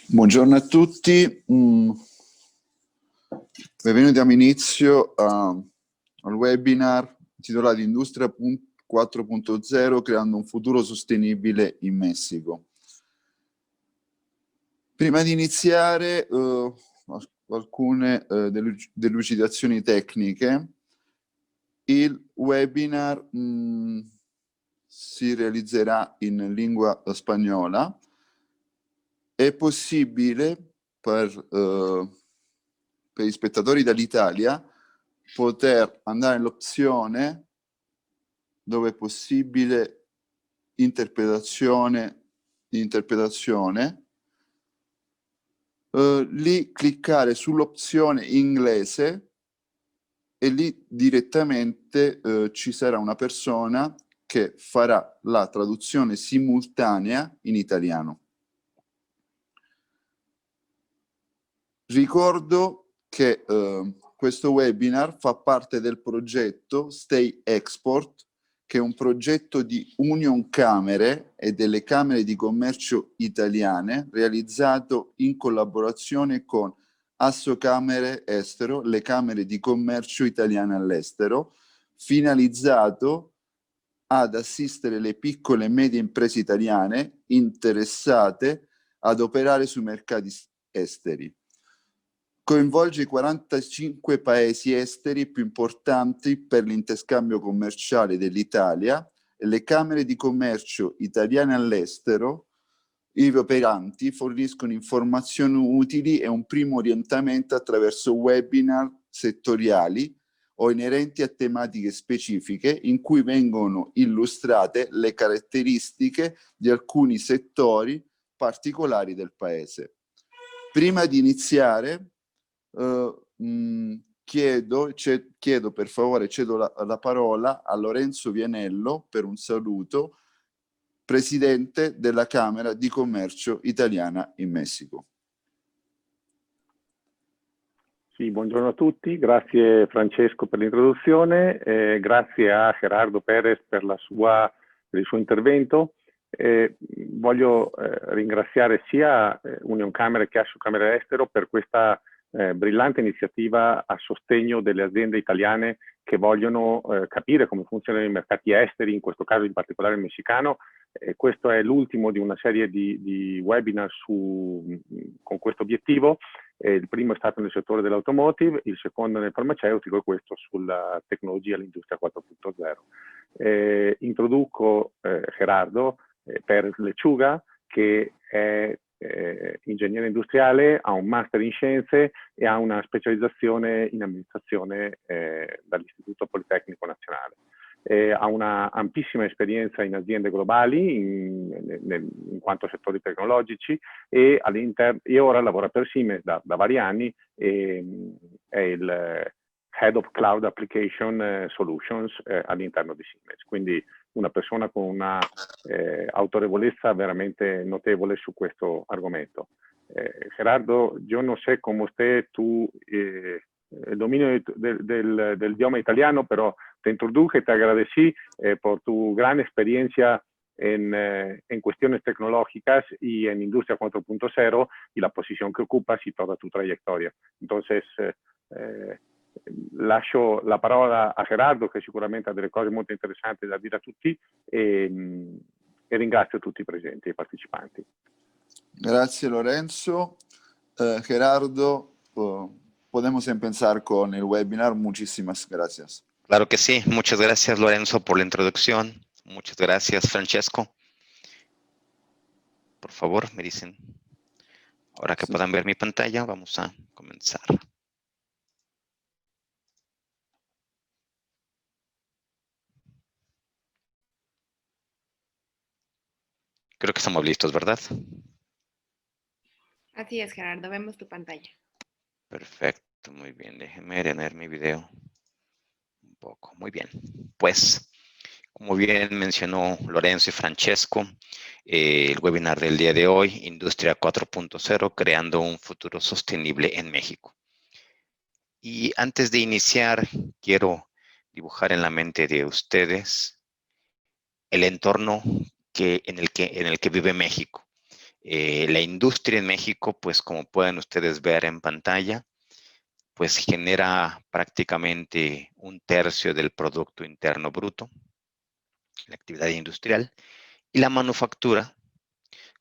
Buongiorno a tutti, benvenuti, diamo inizio al webinar intitolato Industria 4.0 creando un futuro sostenibile in Messico. Prima di iniziare alcune delucidazioni tecniche. Il webinar si realizzerà in lingua spagnola. È possibile per gli spettatori dall'Italia poter andare nell'opzione dove è possibile interpretazione, lì cliccare sull'opzione inglese e lì direttamente ci sarà una persona che farà la traduzione simultanea in italiano. Ricordo che questo webinar fa parte del progetto Stay Export, che è un progetto di Union Camere e delle Camere di Commercio italiane, realizzato in collaborazione con Assocamere Estero, le Camere di Commercio italiane all'estero, finalizzato ad assistere le piccole e medie imprese italiane interessate ad operare sui mercati esteri. Coinvolge i 45 paesi esteri più importanti per l'interscambio commerciale dell'Italia e le Camere di Commercio italiane all'estero, ivi operanti, forniscono informazioni utili e un primo orientamento attraverso webinar settoriali o inerenti a tematiche specifiche in cui vengono illustrate le caratteristiche di alcuni settori particolari del Paese. Prima di iniziare, chiedo per favore, cedo la parola a Lorenzo Vianello per un saluto, Presidente della Camera di Commercio italiana in Messico. Sì, buongiorno a tutti, grazie Francesco per l'introduzione, grazie a Gerardo Perez per il suo intervento. Voglio ringraziare sia Union Camere che Assocamere Estero per questa brillante iniziativa a sostegno delle aziende italiane che vogliono capire come funzionano i mercati esteri, in questo caso in particolare il messicano. Questo è l'ultimo di una serie di webinar con questo obiettivo. Il primo è stato nel settore dell'automotive, il secondo nel farmaceutico e questo sulla tecnologia e l'industria 4.0. Introduco Gerardo Perez Lechuga, che è ingegnere industriale, ha un master in scienze e ha una specializzazione in amministrazione dall'Istituto Politecnico Nazionale. Ha una ampissima esperienza in aziende globali in quanto settori tecnologici e ora lavora per Siemens da vari anni e è il Head of Cloud Application Solutions all'interno di Siemens. Quindi una persona con una autorevolezza veramente notevole su questo argomento. Gerardo, yo no sé cómo esté el dominio del idioma italiano, pero te introduje, te agradecí por tu gran experiencia en cuestiones tecnológicas y en Industria 4.0 y la posición que ocupas y toda tu trayectoria. Entonces, lascio la parola a Gerardo, che sicuramente ha delle cose molto interessanti da dire a tutti, e ringrazio tutti i presenti e partecipanti. Grazie Lorenzo. Gerardo, podemos empezar con el webinar. Muchísimas gracias. Claro que sí. Muchas gracias, Lorenzo, por la introducción. Muchas gracias, Francesco. Por favor, me dicen. Ahora que puedan ver mi pantalla, vamos a comenzar. Creo que estamos listos, ¿verdad? Así es, Gerardo. Vemos tu pantalla. Perfecto, muy bien. Déjenme tener mi video un poco. Muy bien. Pues, como bien mencionó Lorenzo y Francesco, el webinar del día de hoy, Industria 4.0, creando un futuro sostenible en México. Y antes de iniciar, quiero dibujar en la mente de ustedes el entorno en el que vive México. La industria en México, pues como pueden ustedes ver en pantalla, pues genera prácticamente 1/3 del Producto Interno Bruto, la actividad industrial, y la manufactura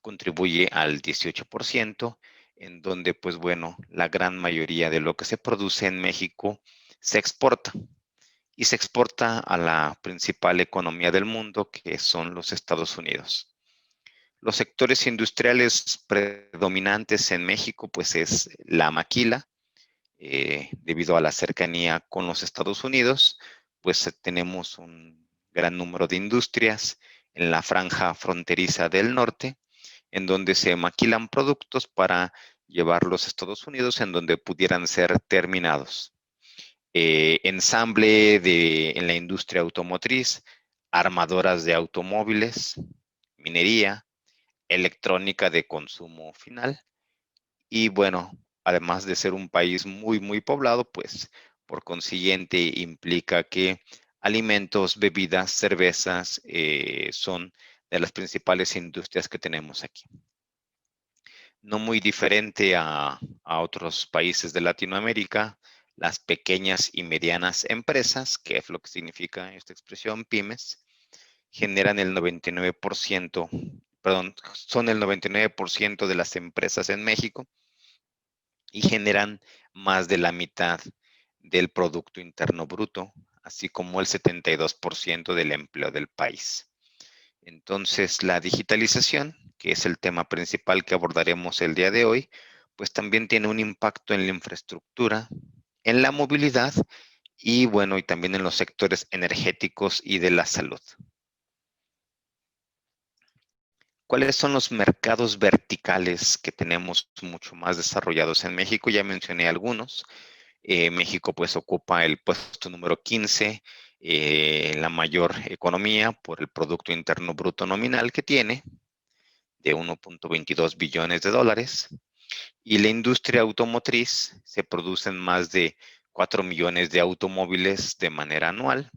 contribuye al 18%, en donde, pues bueno, la gran mayoría de lo que se produce en México se exporta, y se exporta a la principal economía del mundo, que son los Estados Unidos. Los sectores industriales predominantes en México, pues es la maquila, debido a la cercanía con los Estados Unidos, pues tenemos un gran número de industrias en la franja fronteriza del norte, en donde se maquilan productos para llevarlos a Estados Unidos, en donde pudieran ser terminados. Ensamble en la industria automotriz, armadoras de automóviles, minería, electrónica de consumo final. Y bueno, además de ser un país muy, muy poblado, pues por consiguiente implica que alimentos, bebidas, cervezas son de las principales industrias que tenemos aquí. No muy diferente a otros países de Latinoamérica, las pequeñas y medianas empresas, que es lo que significa esta expresión, pymes, generan el 99%, perdón, son el 99% de las empresas en México y generan más de la mitad del Producto Interno Bruto, así como el 72% del empleo del país. Entonces, la digitalización, que es el tema principal que abordaremos el día de hoy, pues también tiene un impacto en la infraestructura, en la movilidad y bueno, y también en los sectores energéticos y de la salud. ¿Cuáles son los mercados verticales que tenemos mucho más desarrollados en México? Ya mencioné algunos. México pues ocupa el puesto número 15 en la mayor economía por el Producto Interno Bruto nominal que tiene, de 1.22 billones de dólares. Y la industria automotriz, se producen más de 4 millones de automóviles de manera anual.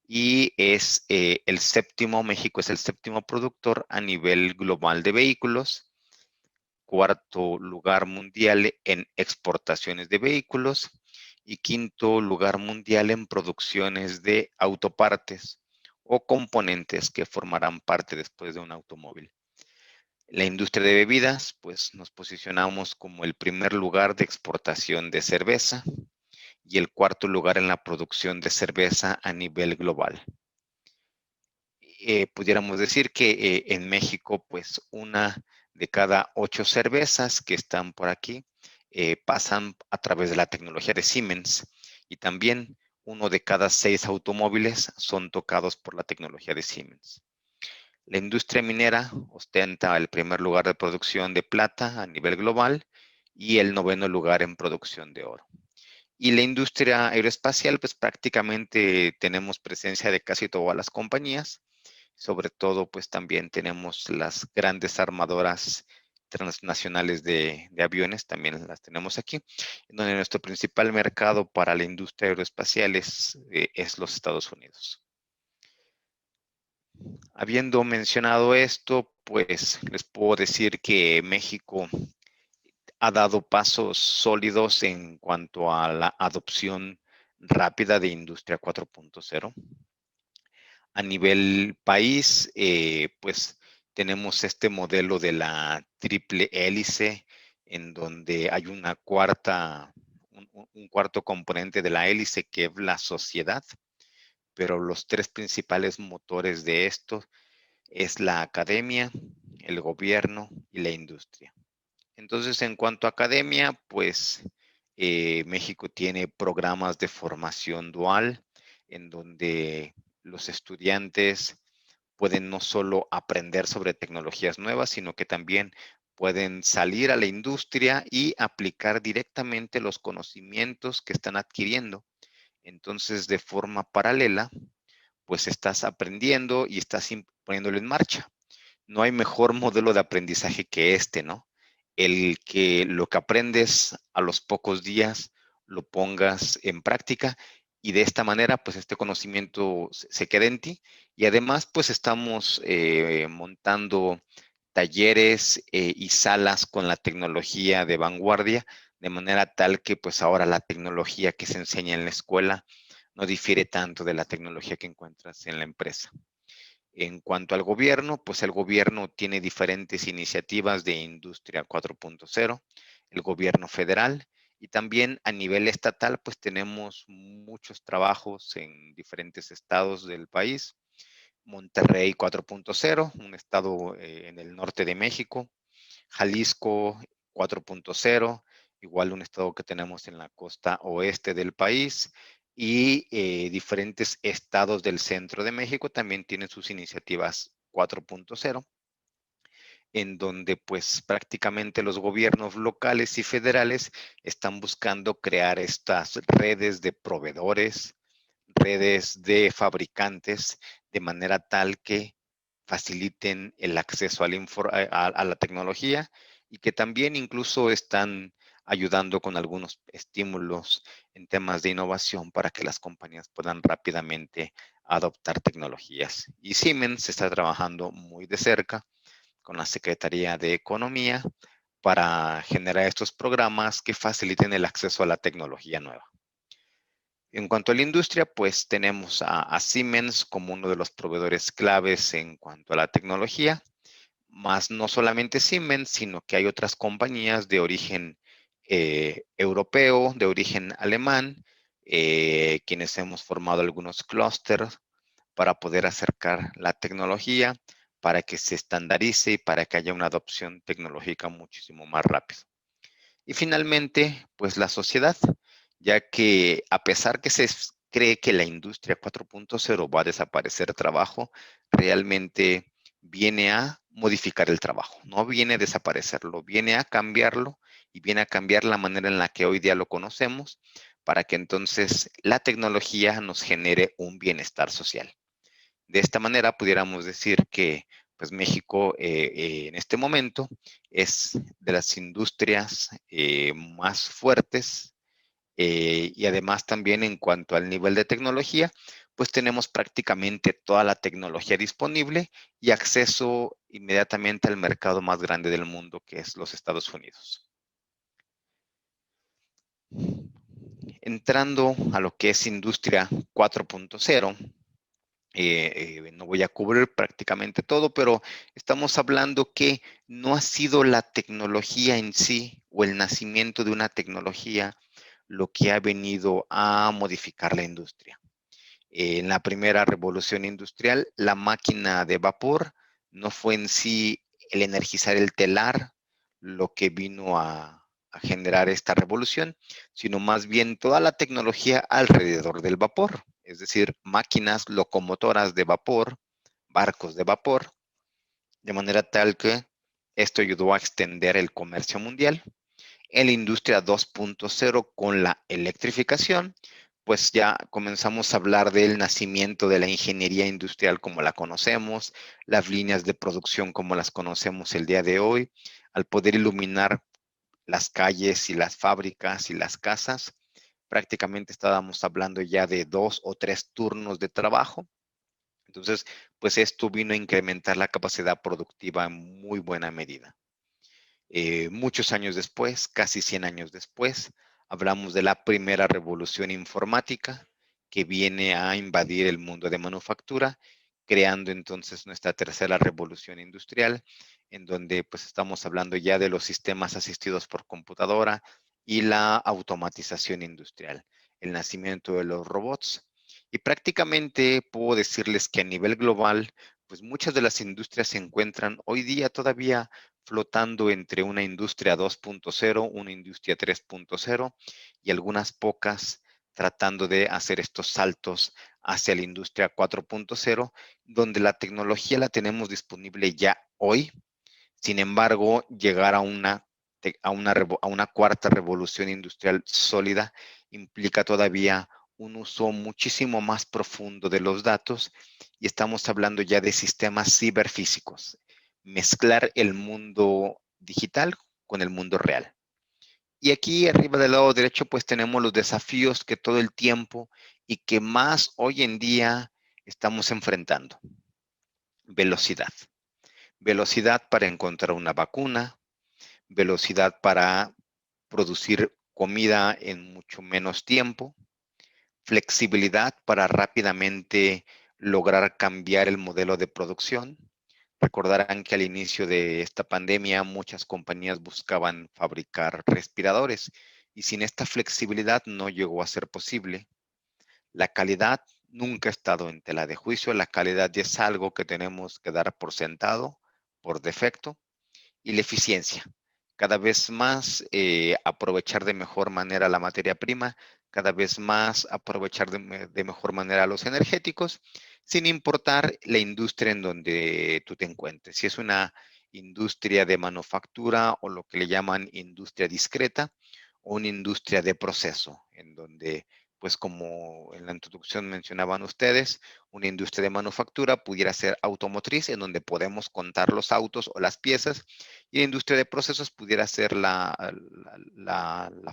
Y es México es el séptimo productor a nivel global de vehículos, cuarto lugar mundial en exportaciones de vehículos y quinto lugar mundial en producciones de autopartes o componentes que formarán parte después de un automóvil. La industria de bebidas, pues nos posicionamos como el primer lugar de exportación de cerveza y el cuarto lugar en la producción de cerveza a nivel global. Pudiéramos decir que en México, pues 1 de cada 8 cervezas que están por aquí pasan a través de la tecnología de Siemens, y también 1 de cada 6 automóviles son tocados por la tecnología de Siemens. La industria minera ostenta el primer lugar de producción de plata a nivel global y el 9º lugar en producción de oro. Y la industria aeroespacial, pues prácticamente tenemos presencia de casi todas las compañías. Sobre todo, pues también tenemos las grandes armadoras transnacionales de aviones, también las tenemos aquí, donde nuestro principal mercado para la industria aeroespacial es los Estados Unidos. Habiendo mencionado esto, pues les puedo decir que México ha dado pasos sólidos en cuanto a la adopción rápida de Industria 4.0. A nivel país, pues tenemos este modelo de la triple hélice, en donde hay un cuarto componente de la hélice, que es la sociedad, pero los 3 principales motores de esto es la academia, el gobierno y la industria. Entonces, en cuanto a academia, pues México tiene programas de formación dual, en donde los estudiantes pueden no solo aprender sobre tecnologías nuevas, sino que también pueden salir a la industria y aplicar directamente los conocimientos que están adquiriendo. Entonces, de forma paralela, pues estás aprendiendo y estás poniéndolo en marcha. No hay mejor modelo de aprendizaje que este, ¿no? El que lo que aprendes a los pocos días lo pongas en práctica y de esta manera, pues este conocimiento se queda en ti. Y además, pues estamos montando talleres y salas con la tecnología de vanguardia, de manera tal que pues ahora la tecnología que se enseña en la escuela no difiere tanto de la tecnología que encuentras en la empresa. En cuanto al gobierno, pues el gobierno tiene diferentes iniciativas de Industria 4.0, el gobierno federal, y también a nivel estatal, pues tenemos muchos trabajos en diferentes estados del país. Monterrey 4.0, un estado en el norte de México. Jalisco 4.0, igual un estado que tenemos en la costa oeste del país, y diferentes estados del centro de México también tienen sus iniciativas 4.0, en donde pues prácticamente los gobiernos locales y federales están buscando crear estas redes de proveedores, redes de fabricantes, de manera tal que faciliten el acceso a la tecnología, y que también incluso están ayudando con algunos estímulos en temas de innovación para que las compañías puedan rápidamente adoptar tecnologías. Y Siemens está trabajando muy de cerca con la Secretaría de Economía para generar estos programas que faciliten el acceso a la tecnología nueva. En cuanto a la industria, pues tenemos a Siemens como uno de los proveedores claves en cuanto a la tecnología, más no solamente Siemens, sino que hay otras compañías de origen europeo, de origen alemán, quienes hemos formado algunos clústeres para poder acercar la tecnología, para que se estandarice y para que haya una adopción tecnológica muchísimo más rápida. Y finalmente, pues la sociedad, ya que a pesar que se cree que la industria 4.0 va a desaparecer trabajo, realmente viene a modificar el trabajo, no viene a desaparecerlo, viene a cambiarlo y viene a cambiar la manera en la que hoy día lo conocemos, para que entonces la tecnología nos genere un bienestar social. De esta manera pudiéramos decir que pues México en este momento es de las industrias más fuertes, y además también en cuanto al nivel de tecnología, pues tenemos prácticamente toda la tecnología disponible y acceso inmediatamente al mercado más grande del mundo, que es los Estados Unidos. Entrando a lo que es industria 4.0, no voy a cubrir prácticamente todo, pero estamos hablando que no ha sido la tecnología en sí o el nacimiento de una tecnología lo que ha venido a modificar la industria. En la primera revolución industrial, la máquina de vapor no fue en sí el energizar el telar lo que vino a generar esta revolución, sino más bien toda la tecnología alrededor del vapor, es decir, máquinas locomotoras de vapor, barcos de vapor, de manera tal que esto ayudó a extender el comercio mundial. En la industria 2.0, con la electrificación, pues ya comenzamos a hablar del nacimiento de la ingeniería industrial como la conocemos, las líneas de producción como las conocemos el día de hoy, al poder iluminar las calles y las fábricas y las casas. Prácticamente estábamos hablando ya de 2 o 3 turnos de trabajo. Entonces, pues esto vino a incrementar la capacidad productiva en muy buena medida. Muchos años después, casi 100 años después, hablamos de la primera revolución informática que viene a invadir el mundo de manufactura, creando entonces nuestra tercera revolución industrial, en donde pues estamos hablando ya de los sistemas asistidos por computadora y la automatización industrial, el nacimiento de los robots. Y prácticamente puedo decirles que a nivel global, pues muchas de las industrias se encuentran hoy día todavía flotando entre una industria 2.0, una industria 3.0 y algunas pocas tratando de hacer estos saltos hacia la industria 4.0, donde la tecnología la tenemos disponible ya hoy. Sin embargo, llegar a una cuarta revolución industrial sólida implica todavía un uso muchísimo más profundo de los datos, y estamos hablando ya de sistemas ciberfísicos, mezclar el mundo digital con el mundo real. Y aquí arriba del lado derecho pues tenemos los desafíos que todo el tiempo y que más hoy en día estamos enfrentando. Velocidad. Velocidad para encontrar una vacuna, velocidad para producir comida en mucho menos tiempo, flexibilidad para rápidamente lograr cambiar el modelo de producción. Recordarán que al inicio de esta pandemia muchas compañías buscaban fabricar respiradores y sin esta flexibilidad no llegó a ser posible. La calidad nunca ha estado en tela de juicio, la calidad ya es algo que tenemos que dar por sentado, por defecto, y la eficiencia. Cada vez más aprovechar de mejor manera la materia prima, cada vez más aprovechar de mejor manera los energéticos, sin importar la industria en donde tú te encuentres. Si es una industria de manufactura o lo que le llaman industria discreta o una industria de proceso, en donde, pues como en la introducción mencionaban ustedes, una industria de manufactura pudiera ser automotriz, en donde podemos contar los autos o las piezas, y la industria de procesos pudiera ser la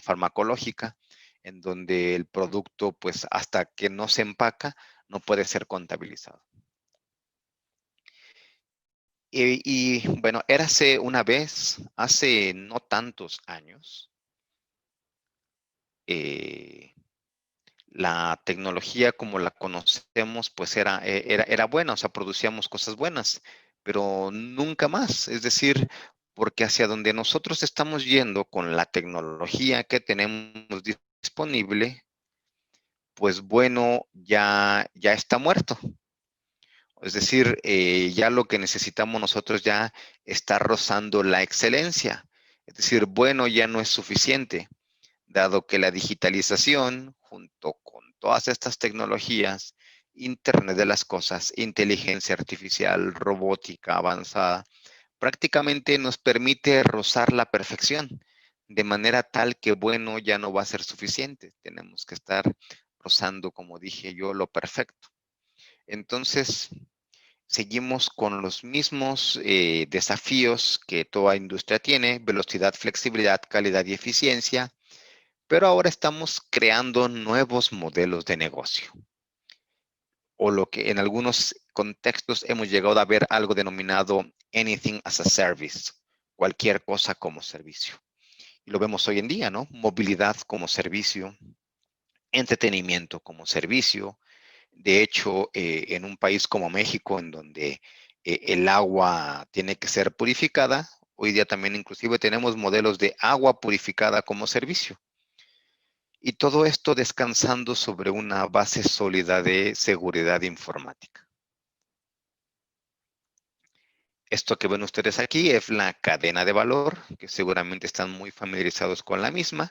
farmacológica, en donde el producto, pues hasta que no se empaca, no puede ser contabilizado. Bueno, érase una vez, hace no tantos años, la tecnología como la conocemos, pues era buena, o sea, producíamos cosas buenas, pero nunca más. Es decir, porque hacia donde nosotros estamos yendo con la tecnología que tenemos disponible, pues bueno, ya está muerto. Es decir, ya lo que necesitamos nosotros ya está rozando la excelencia. Es decir, bueno, ya no es suficiente, dado que la digitalización, junto con todas estas tecnologías, Internet de las cosas, inteligencia artificial, robótica avanzada, prácticamente nos permite rozar la perfección, de manera tal que, bueno, ya no va a ser suficiente. Tenemos que estar rozando, como dije yo, lo perfecto. Entonces, seguimos con los mismos desafíos que toda industria tiene: velocidad, flexibilidad, calidad y eficiencia, pero ahora estamos creando nuevos modelos de negocio, o lo que en algunos contextos hemos llegado a ver algo denominado anything as a service, cualquier cosa como servicio. Y lo vemos hoy en día, ¿no? Movilidad como servicio, entretenimiento como servicio. De hecho, en un país como México, en donde el agua tiene que ser purificada, hoy día también inclusive tenemos modelos de agua purificada como servicio. Y todo esto descansando sobre una base sólida de seguridad informática. Esto que ven ustedes aquí es la cadena de valor, que seguramente están muy familiarizados con la misma,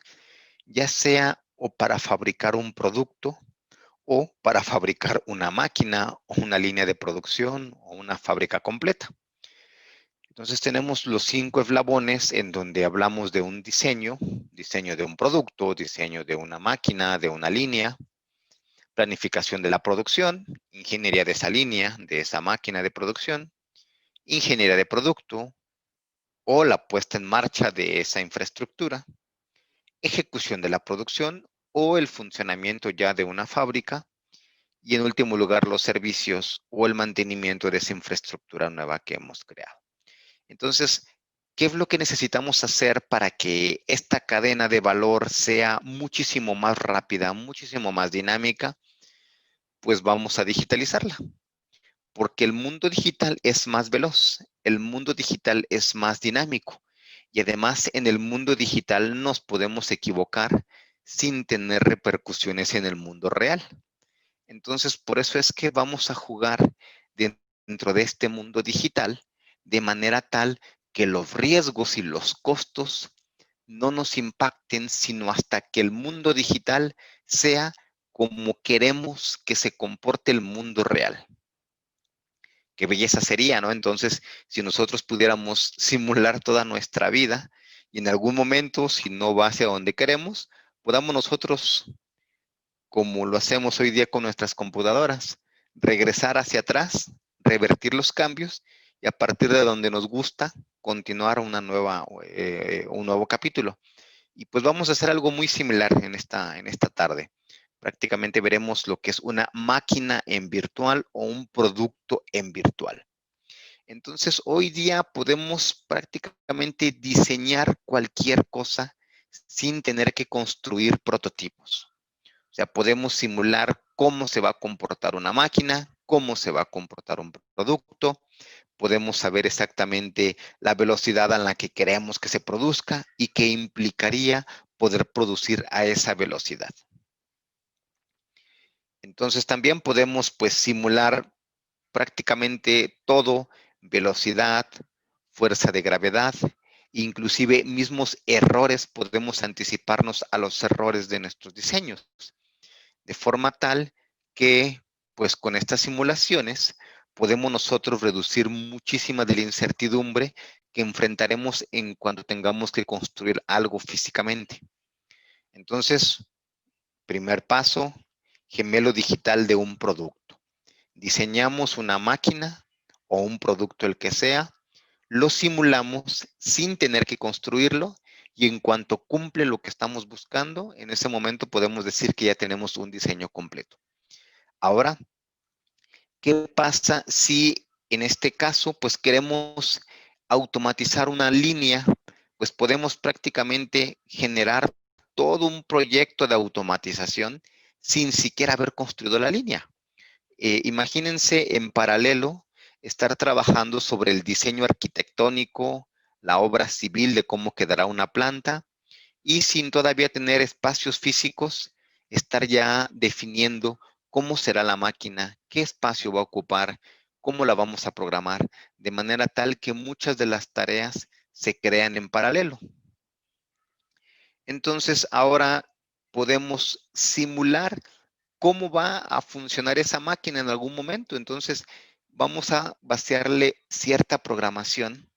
ya sea o para fabricar un producto o para fabricar una máquina o una línea de producción o una fábrica completa. Entonces tenemos los 5 eslabones en donde hablamos de un diseño de un producto, diseño de una máquina, de una línea, planificación de la producción, ingeniería de esa línea, de esa máquina de producción, ingeniería de producto o la puesta en marcha de esa infraestructura, ejecución de la producción o el funcionamiento ya de una fábrica, y en último lugar los servicios o el mantenimiento de esa infraestructura nueva que hemos creado. Entonces, ¿qué es lo que necesitamos hacer para que esta cadena de valor sea muchísimo más rápida, muchísimo más dinámica? Pues vamos a digitalizarla, porque el mundo digital es más veloz, el mundo digital es más dinámico, y además en el mundo digital nos podemos equivocar sin tener repercusiones en el mundo real. Entonces, por eso es que vamos a jugar dentro de este mundo digital de manera tal que los riesgos y los costos no nos impacten, sino hasta que el mundo digital sea como queremos que se comporte el mundo real. Qué belleza sería, ¿no? Entonces, si nosotros pudiéramos simular toda nuestra vida y en algún momento, si no va hacia donde queremos, podamos nosotros, como lo hacemos hoy día con nuestras computadoras, regresar hacia atrás, revertir los cambios y a partir de donde nos gusta, continuar un nuevo capítulo. Y pues vamos a hacer algo muy similar en esta tarde. Prácticamente veremos lo que es una máquina en virtual o un producto en virtual. Entonces, hoy día podemos prácticamente diseñar cualquier cosa sin tener que construir prototipos. O sea, podemos simular cómo se va a comportar una máquina, cómo se va a comportar un producto, podemos saber exactamente la velocidad a la que queremos que se produzca y qué implicaría poder producir a esa velocidad. Entonces también podemos pues simular prácticamente todo, velocidad, fuerza de gravedad, inclusive mismos errores, podemos anticiparnos a los errores de nuestros diseños, de forma tal que pues con estas simulaciones podemos nosotros reducir muchísima de la incertidumbre que enfrentaremos en cuando tengamos que construir algo físicamente. Entonces, primer paso, gemelo digital de un producto. Diseñamos una máquina o un producto el que sea, lo simulamos sin tener que construirlo y en cuanto cumple lo que estamos buscando, en ese momento podemos decir que ya tenemos un diseño completo. Ahora, ¿qué pasa si en este caso pues queremos automatizar una línea? Pues podemos prácticamente generar todo un proyecto de automatización sin siquiera haber construido la línea. Imagínense en paralelo estar trabajando sobre el diseño arquitectónico, la obra civil de cómo quedará una planta y sin todavía tener espacios físicos, estar ya definiendo cómo será la máquina, qué espacio va a ocupar, cómo la vamos a programar, de manera tal que muchas de las tareas se crean en paralelo. Entonces ahora podemos simular cómo va a funcionar esa máquina en algún momento. Entonces, vamos a vaciarle cierta programación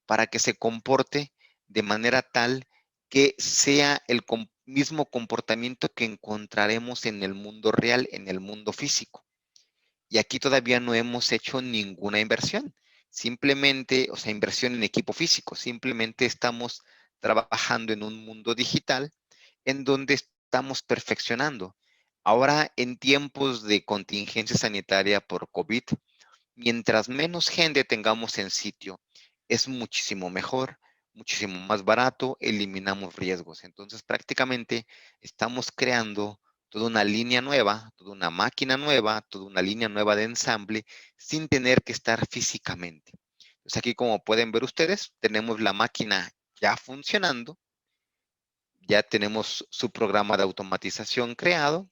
para que se comporte de manera tal que sea el mismo comportamiento que encontraremos en el mundo real, en el mundo físico. Y aquí todavía no hemos hecho ninguna inversión. Simplemente, o sea, inversión en equipo físico. Simplemente estamos trabajando en un mundo digital en donde estamos perfeccionando. Ahora, en tiempos de contingencia sanitaria por COVID, mientras menos gente tengamos en sitio, es muchísimo mejor, muchísimo más barato, eliminamos riesgos. Entonces, prácticamente estamos creando toda una línea nueva, toda una máquina nueva, toda una línea nueva de ensamble, sin tener que estar físicamente. Entonces, aquí como pueden ver ustedes, tenemos la máquina ya funcionando, ya tenemos su programa de automatización creado,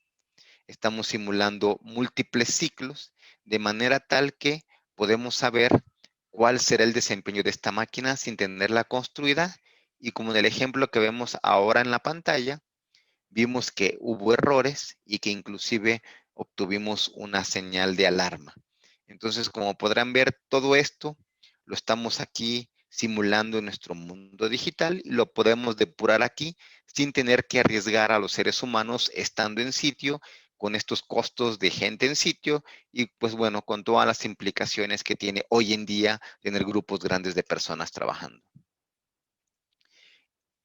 estamos simulando múltiples ciclos de manera tal que podemos saber cuál será el desempeño de esta máquina sin tenerla construida y como en el ejemplo que vemos ahora en la pantalla, vimos que hubo errores y que inclusive obtuvimos una señal de alarma. Entonces, como podrán ver, todo esto lo estamos aquí simulando en nuestro mundo digital y lo podemos depurar aquí sin tener que arriesgar a los seres humanos estando en sitio con estos costos de gente en sitio y pues bueno, con todas las implicaciones que tiene hoy en día tener grupos grandes de personas trabajando.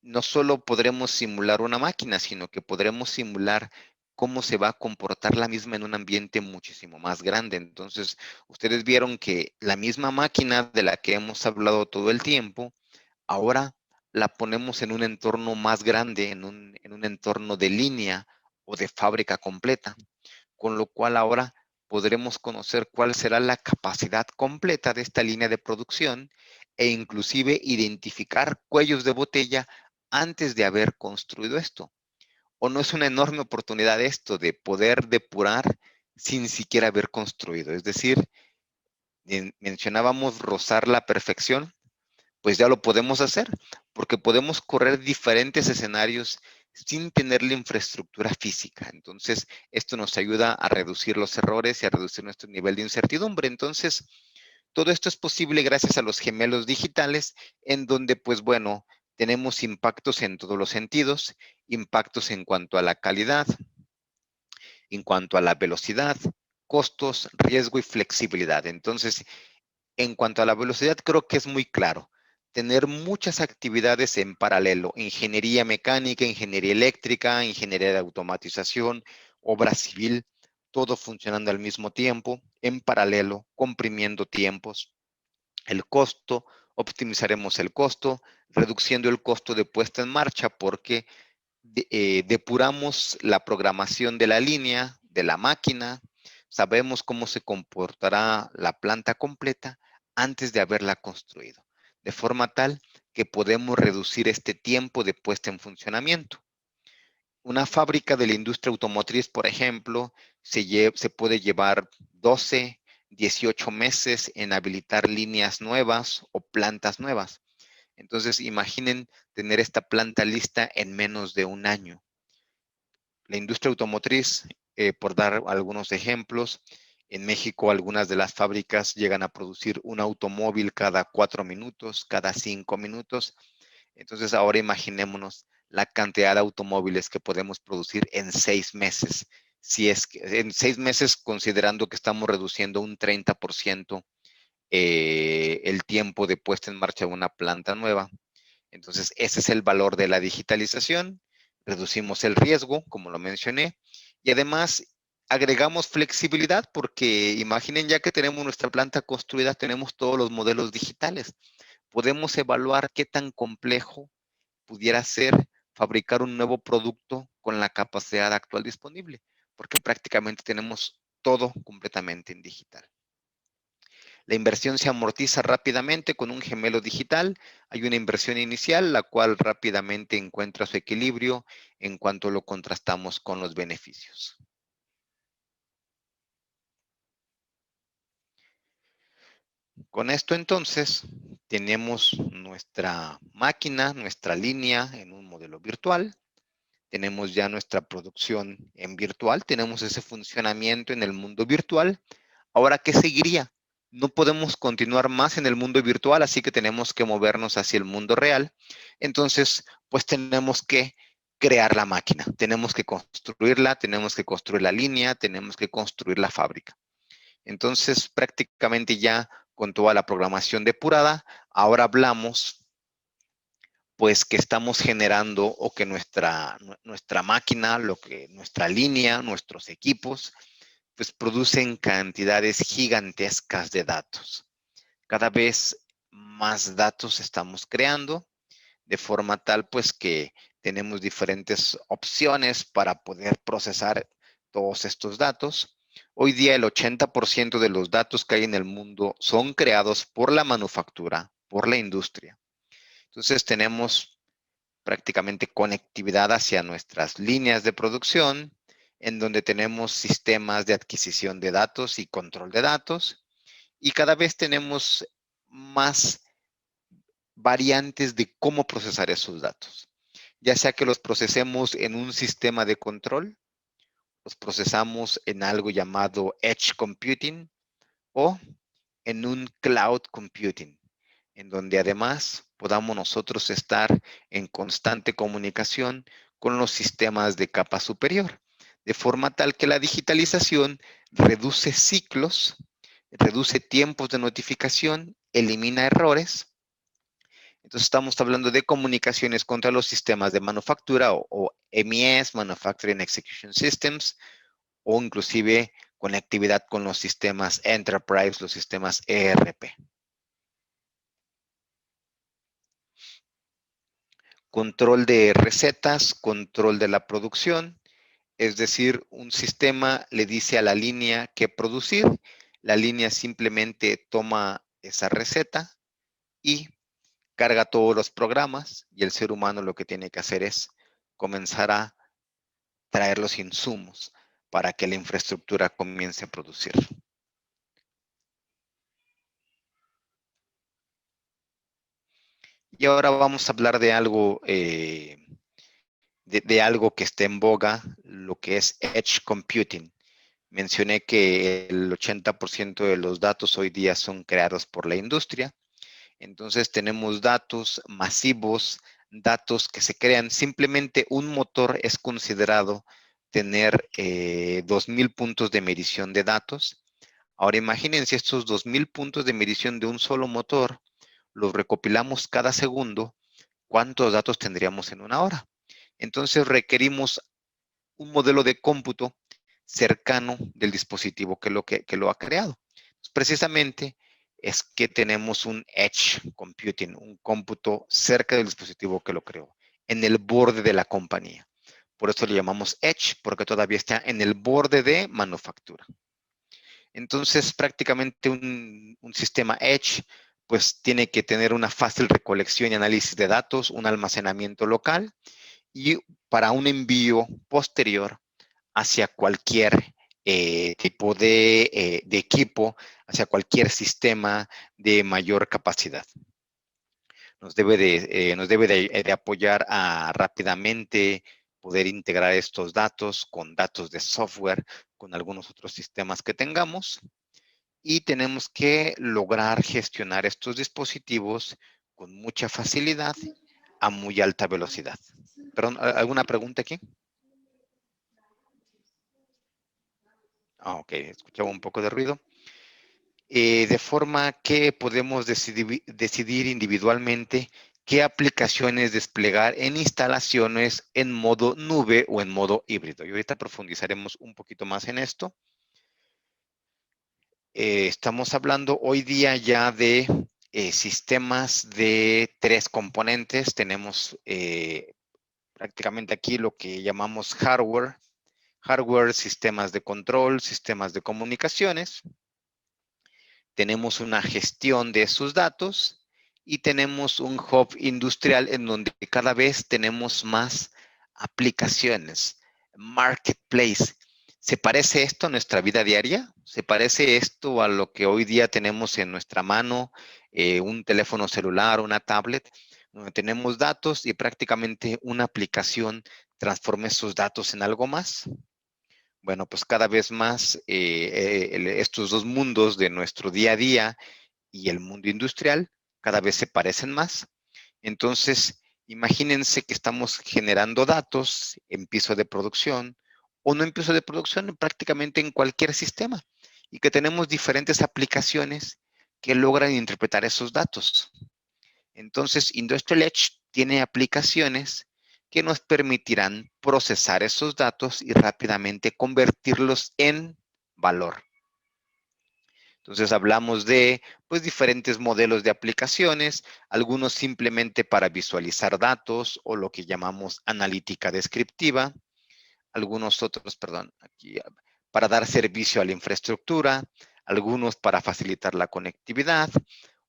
No solo podremos simular una máquina, sino que podremos simular cómo se va a comportar la misma en un ambiente muchísimo más grande. Entonces, ustedes vieron que la misma máquina de la que hemos hablado todo el tiempo, ahora la ponemos en un entorno más grande, en un entorno de línea o de fábrica completa, con lo cual ahora podremos conocer cuál será la capacidad completa de esta línea de producción e inclusive identificar cuellos de botella antes de haber construido esto. ¿O no es una enorme oportunidad esto de poder depurar sin siquiera haber construido? Es decir, mencionábamos rozar la perfección, pues ya lo podemos hacer, porque podemos correr diferentes escenarios sin tener la infraestructura física. Entonces, esto nos ayuda a reducir los errores y a reducir nuestro nivel de incertidumbre. Entonces, todo esto es posible gracias a los gemelos digitales, en donde, pues bueno, tenemos impactos en todos los sentidos, impactos en cuanto a la calidad, en cuanto a la velocidad, costos, riesgo y flexibilidad. Entonces, en cuanto a la velocidad, creo que es muy claro. tener muchas actividades en paralelo: ingeniería mecánica, ingeniería eléctrica, ingeniería de automatización, obra civil, todo funcionando al mismo tiempo, en paralelo, comprimiendo tiempos. El costo, optimizaremos el costo, reduciendo el costo de puesta en marcha porque depuramos la programación de la línea, de la máquina, sabemos cómo se comportará la planta completa antes de haberla construido, de forma tal que podemos reducir este tiempo de puesta en funcionamiento. Una fábrica de la industria automotriz, por ejemplo, se puede llevar 12, 18 meses en habilitar líneas nuevas o plantas nuevas. Entonces, imaginen tener esta planta lista en menos de un año. La industria automotriz, por dar algunos ejemplos, en México algunas de las fábricas llegan a producir un automóvil cada 4 minutos, cada 5 minutos. Entonces, ahora imaginémonos la cantidad de automóviles que podemos producir en 6 meses. Si es que en 6 meses, considerando que estamos reduciendo un 30% el tiempo de puesta en marcha de una planta nueva. Entonces, ese es el valor de la digitalización. Reducimos el riesgo, como lo mencioné, y además agregamos flexibilidad porque imaginen, ya que tenemos nuestra planta construida, tenemos todos los modelos digitales. Podemos evaluar qué tan complejo pudiera ser fabricar un nuevo producto con la capacidad actual disponible, porque prácticamente tenemos todo completamente en digital. La inversión se amortiza rápidamente con un gemelo digital. Hay una inversión inicial, la cual rápidamente encuentra su equilibrio en cuanto lo contrastamos con los beneficios. Con esto, entonces, tenemos nuestra máquina, nuestra línea en un modelo virtual. Tenemos ya nuestra producción en virtual. Tenemos ese funcionamiento en el mundo virtual. Ahora, ¿qué seguiría? No podemos continuar más en el mundo virtual, así que tenemos que movernos hacia el mundo real. Entonces, pues tenemos que crear la máquina, tenemos que construirla, tenemos que construir la línea, tenemos que construir la fábrica. Entonces, prácticamente ya con toda la programación depurada, ahora hablamos pues que estamos generando o que nuestra máquina, nuestra línea, nuestros equipos, pues producen cantidades gigantescas de datos. Cada vez más datos estamos creando, de forma tal pues que tenemos diferentes opciones para poder procesar todos estos datos. Hoy día el 80% de los datos que hay en el mundo son creados por la manufactura, por la industria. Entonces tenemos prácticamente conectividad hacia nuestras líneas de producción, en donde tenemos sistemas de adquisición de datos y control de datos, y cada vez tenemos más variantes de cómo procesar esos datos, ya sea que los procesemos en un sistema de control, los procesamos en algo llamado Edge Computing o en un Cloud Computing, en donde además podamos nosotros estar en constante comunicación con los sistemas de capa superior, de forma tal que la digitalización reduce ciclos, reduce tiempos de notificación, elimina errores. Entonces estamos hablando de comunicaciones contra los sistemas de manufactura o MES, Manufacturing Execution Systems, o inclusive conectividad con los sistemas Enterprise, los sistemas ERP. Control de recetas, control de la producción, es decir, un sistema le dice a la línea qué producir, la línea simplemente toma esa receta y carga todos los programas, y el ser humano lo que tiene que hacer es comenzar a traer los insumos para que la infraestructura comience a producir. Y ahora vamos a hablar de algo, algo que está en boga, lo que es Edge Computing. Mencioné que el 80% de los datos hoy día son creados por la industria. Entonces tenemos datos masivos, datos que se crean. Simplemente un motor es considerado tener 2,000 puntos de medición de datos. Ahora imagínense estos 2,000 puntos de medición de un solo motor, los recopilamos cada segundo, ¿cuántos datos tendríamos en una hora? Entonces requerimos un modelo de cómputo cercano del dispositivo que lo ha creado. Precisamente es que tenemos un edge computing, un cómputo cerca del dispositivo que lo creó, en el borde de la compañía. Por eso le llamamos edge, porque todavía está en el borde de manufactura. Entonces, prácticamente un sistema edge, pues tiene que tener una fácil recolección y análisis de datos, un almacenamiento local y para un envío posterior hacia cualquier tipo de equipo, hacia cualquier sistema de mayor capacidad. Nos debe de apoyar a rápidamente poder integrar estos datos con datos de software, con algunos otros sistemas que tengamos. Y tenemos que lograr gestionar estos dispositivos con mucha facilidad a muy alta velocidad. Perdón, ¿alguna pregunta aquí? Ok, escuchaba un poco de ruido. De forma que podemos decidir individualmente qué aplicaciones desplegar en instalaciones en modo nube o en modo híbrido. Y ahorita profundizaremos un poquito más en esto. Estamos hablando hoy día ya de sistemas de 3 componentes. Tenemos prácticamente aquí lo que llamamos hardware, sistemas de control, sistemas de comunicaciones. Tenemos una gestión de sus datos y tenemos un hub industrial en donde cada vez tenemos más aplicaciones, marketplace. ¿Se parece esto a nuestra vida diaria? ¿Se parece esto a lo que hoy día tenemos en nuestra mano, un teléfono celular, una tablet, donde tenemos datos y prácticamente una aplicación transforma esos datos en algo más? Bueno, pues cada vez más estos dos mundos de nuestro día a día y el mundo industrial cada vez se parecen más. Entonces, imagínense que estamos generando datos en piso de producción o no en piso de producción, prácticamente en cualquier sistema y que tenemos diferentes aplicaciones que logran interpretar esos datos. Entonces, Industrial Edge tiene aplicaciones que nos permitirán procesar esos datos y rápidamente convertirlos en valor. Entonces hablamos de pues, diferentes modelos de aplicaciones, algunos simplemente para visualizar datos o lo que llamamos analítica descriptiva, algunos otros, perdón, aquí para dar servicio a la infraestructura, algunos para facilitar la conectividad,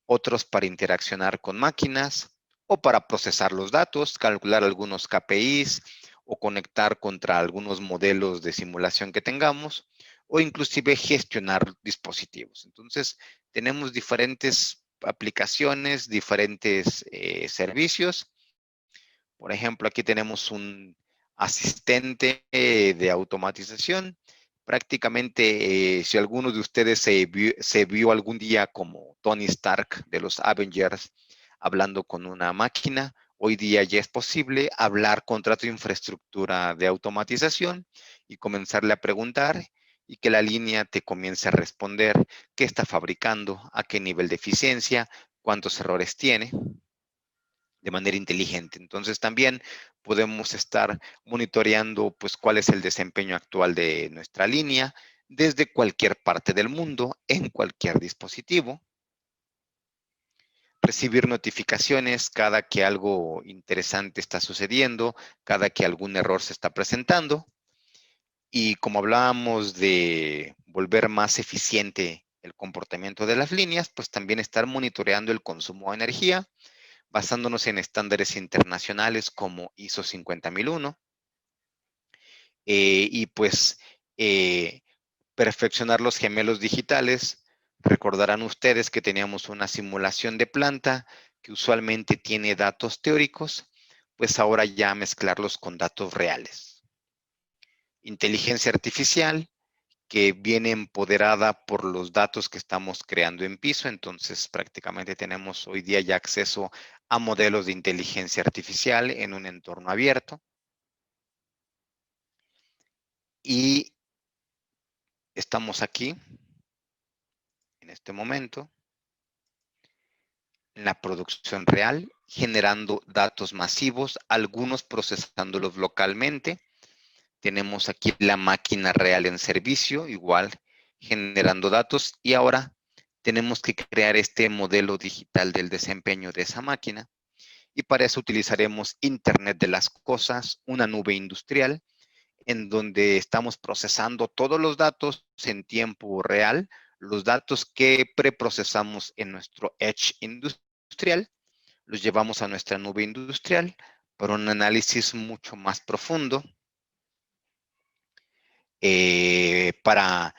otros para interaccionar con máquinas o para procesar los datos, calcular algunos KPIs o conectar contra algunos modelos de simulación que tengamos o inclusive gestionar dispositivos. Entonces, tenemos diferentes aplicaciones, diferentes servicios. Por ejemplo, aquí tenemos un asistente de automatización. Prácticamente, si alguno de ustedes se vio algún día como Tony Stark de los Avengers hablando con una máquina, hoy día ya es posible hablar contra tu infraestructura de automatización y comenzarle a preguntar y que la línea te comience a responder qué está fabricando, a qué nivel de eficiencia, cuántos errores tiene de manera inteligente. Entonces también podemos estar monitoreando pues cuál es el desempeño actual de nuestra línea desde cualquier parte del mundo, en cualquier dispositivo. Recibir notificaciones cada que algo interesante está sucediendo, cada que algún error se está presentando. Y como hablábamos de volver más eficiente el comportamiento de las líneas, pues también estar monitoreando el consumo de energía, basándonos en estándares internacionales como ISO 50001 y pues perfeccionar los gemelos digitales. Recordarán ustedes que teníamos una simulación de planta que usualmente tiene datos teóricos, pues ahora ya mezclarlos con datos reales. Inteligencia artificial, que viene empoderada por los datos que estamos creando en piso. Entonces, prácticamente tenemos hoy día ya acceso a modelos de inteligencia artificial en un entorno abierto. Y estamos aquí, en este momento, en la producción real, generando datos masivos, algunos procesándolos localmente. Tenemos aquí la máquina real en servicio, igual generando datos, y ahora tenemos que crear este modelo digital del desempeño de esa máquina, y para eso utilizaremos Internet de las Cosas, una nube industrial, en donde estamos procesando todos los datos en tiempo real, los datos que preprocesamos en nuestro Edge industrial, los llevamos a nuestra nube industrial para un análisis mucho más profundo, para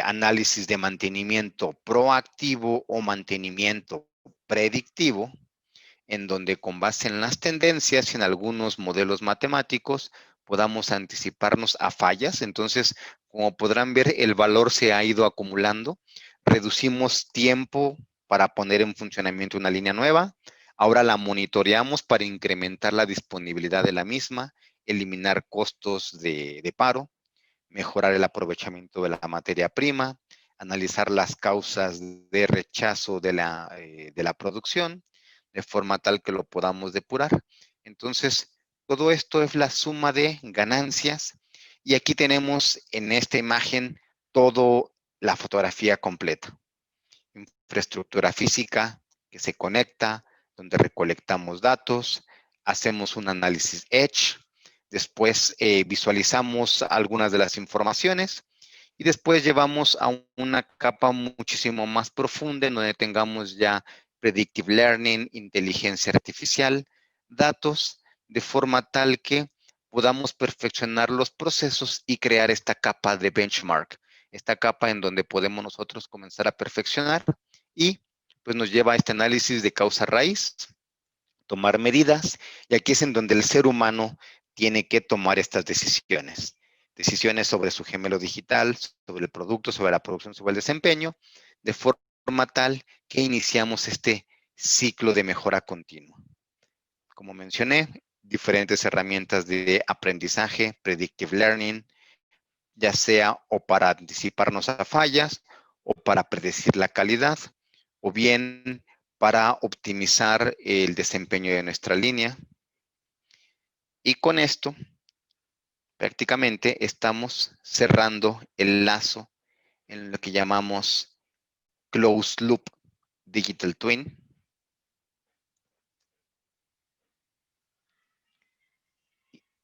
análisis de mantenimiento proactivo o mantenimiento predictivo, en donde con base en las tendencias y en algunos modelos matemáticos podamos anticiparnos a fallas. Entonces, como podrán ver, el valor se ha ido acumulando. Reducimos tiempo para poner en funcionamiento una línea nueva. Ahora la monitoreamos para incrementar la disponibilidad de la misma, eliminar costos de paro, mejorar el aprovechamiento de la materia prima, analizar las causas de rechazo de la producción, de forma tal que lo podamos depurar. Entonces, todo esto es la suma de ganancias, y aquí tenemos en esta imagen toda la fotografía completa. Infraestructura física que se conecta, donde recolectamos datos, hacemos un análisis Edge, después visualizamos algunas de las informaciones, y después llevamos a una capa muchísimo más profunda en donde tengamos ya predictive learning, inteligencia artificial, datos, de forma tal que podamos perfeccionar los procesos y crear esta capa de benchmark, esta capa en donde podemos nosotros comenzar a perfeccionar, y pues nos lleva a este análisis de causa raíz, tomar medidas, y aquí es en donde el ser humano tiene que tomar estas decisiones. Decisiones sobre su gemelo digital, sobre el producto, sobre la producción, sobre el desempeño, de forma tal que iniciamos este ciclo de mejora continua. Como mencioné, diferentes herramientas de aprendizaje, predictive learning, ya sea o para anticiparnos a fallas, o para predecir la calidad, o bien para optimizar el desempeño de nuestra línea. Y con esto, prácticamente estamos cerrando el lazo en lo que llamamos Closed Loop Digital Twin.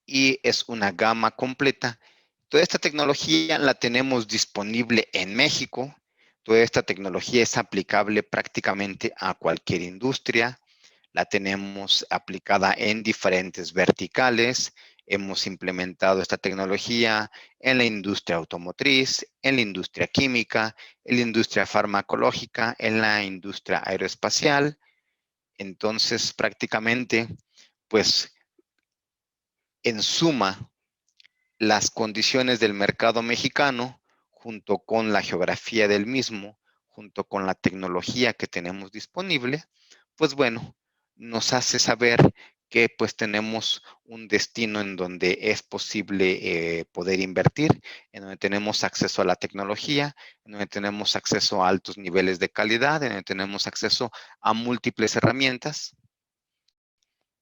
Y es una gama completa. Toda esta tecnología la tenemos disponible en México. Toda esta tecnología es aplicable prácticamente a cualquier industria. La tenemos aplicada en diferentes verticales. Hemos implementado esta tecnología en la industria automotriz, en la industria química, en la industria farmacológica, en la industria aeroespacial. Entonces, prácticamente, pues, en suma, las condiciones del mercado mexicano, junto con la geografía del mismo, junto con la tecnología que tenemos disponible, pues bueno, nos hace saber que pues tenemos un destino en donde es posible poder invertir, en donde tenemos acceso a la tecnología, en donde tenemos acceso a altos niveles de calidad, en donde tenemos acceso a múltiples herramientas,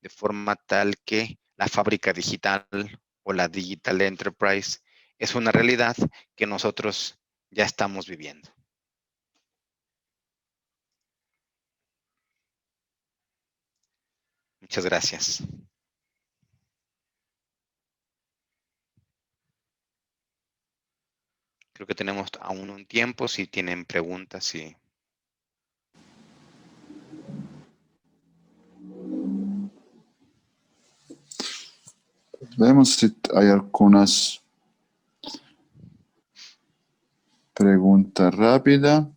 de forma tal que la fábrica digital o la Digital Enterprise es una realidad que nosotros ya estamos viviendo. Muchas gracias. Creo que tenemos aún un tiempo si tienen preguntas. Sí. Vemos si hay algunas preguntas rápidas.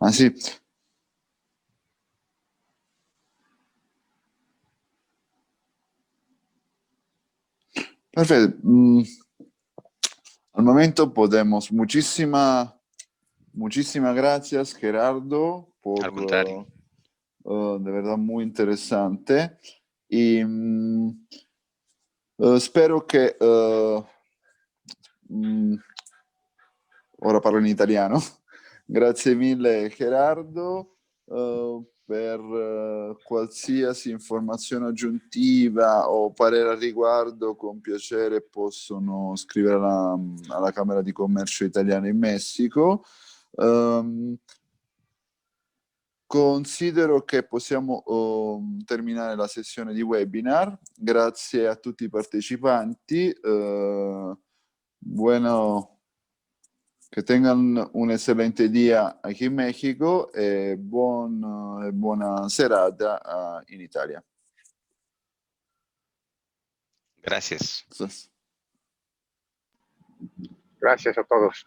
Ah, sí. Perfecto. Al momento podemos. Muchísimas gracias, Gerardo, por Al contrario. de verdad muy interesante. Y spero che ora parlo in italiano. Grazie mille Gerardo. per qualsiasi informazione aggiuntiva o parere al riguardo, con piacere possono scrivere alla Camera di Commercio Italiana in Messico. Considero che possiamo terminare la sessione di webinar. Grazie a tutti i partecipanti. Que tengan un excelente día aquí en México e buona serata in Italia. Gracias. Gracias a todos.